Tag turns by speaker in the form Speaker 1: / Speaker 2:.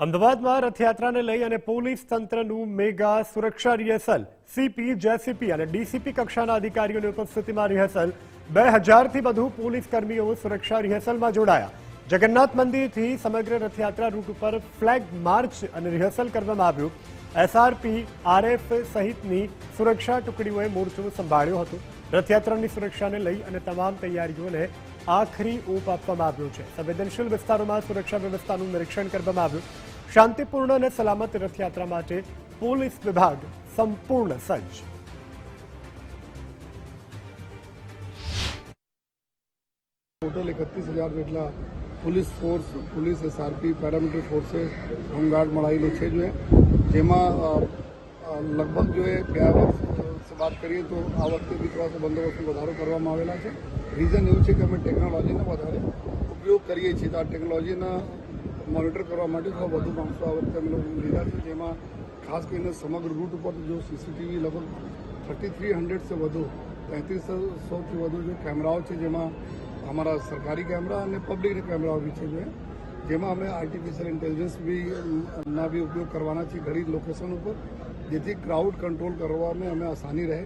Speaker 1: અમદાવાદમાં રથયાત્રાને લઈ અને પોલીસ તંત્રનું મેગા સુરક્ષા રિહર્સલ સીપી, જેસીપી અને ડીસીપી કક્ષાના અધિકારીઓની ઉપસ્થિતિમાં રિહર્સલ 2000થી વધુ પોલીસ કર્મીઓ સુરક્ષા રિહર્સલમાં જોડાયા। જગન્નાથ મંદિરથી સમગ્ર રથયાત્રા રૂટ ઉપર ફ્લેગ માર્ચ અને રિહર્સલ કરવામાં આવ્યું। એસઆરપી, આરએફ સહિતની સુરક્ષા ટુકડીઓએ મોરચો સંભાળ્યો હતો। રથયાત્રાની સુરક્ષાને લઈ અને તમામ તૈયારીઓને આખરી ઓપ આપવામાં આવ્યો છે। સંવેદનશીલ વિસ્તારોમાં સુરક્ષા વ્યવસ્થાનું નિરીક્ષણ કરવામાં આવ્યું। શાંતિપૂર્ણ અને સલામત રથયાત્રા માટે પોલીસ વિભાગ સંપૂર્ણ સજ્જ।
Speaker 2: ટોટલ 31,000 જેટલા police force, police, SRP, paramilitary forces, home guard મળાયેલો છે। જેમાં લગભગ ગયા વર્ષ વાત કરીએ તો આ વખતે બી થોડા બંદોબસ્તનો વધારો કરવામાં આવેલા છે। રીઝન એવું છે કે અમે ટેકનોલોજીનો વધારે ઉપયોગ કરીએ છીએ, તો આ ટેકનોલોજીના મોનિટર કરવા માટે થોડા વધુ માણસો આ વખતે અમે લોકો લીધા છે। જેમાં ખાસ કરીને સમગ્ર રૂટ ઉપર જો સીસીટીવી લગભગ 3300 से વધુ 3300થી વધુ जो કેમેરાઓ છે, જેમાં અમારા સરકારી કેમેરા અને પબ્લિક કેમેરાઓ બી છે। જેમાં અમે આર્ટિફિશિયલ ઇન્ટેલિજન્સ બી ઉપયોગ કરવાના છીએ ઘણી લોકેશન ઉપર, જેથી ક્રાઉડ કંટ્રોલ કરવામાં અમે આસાની રહે।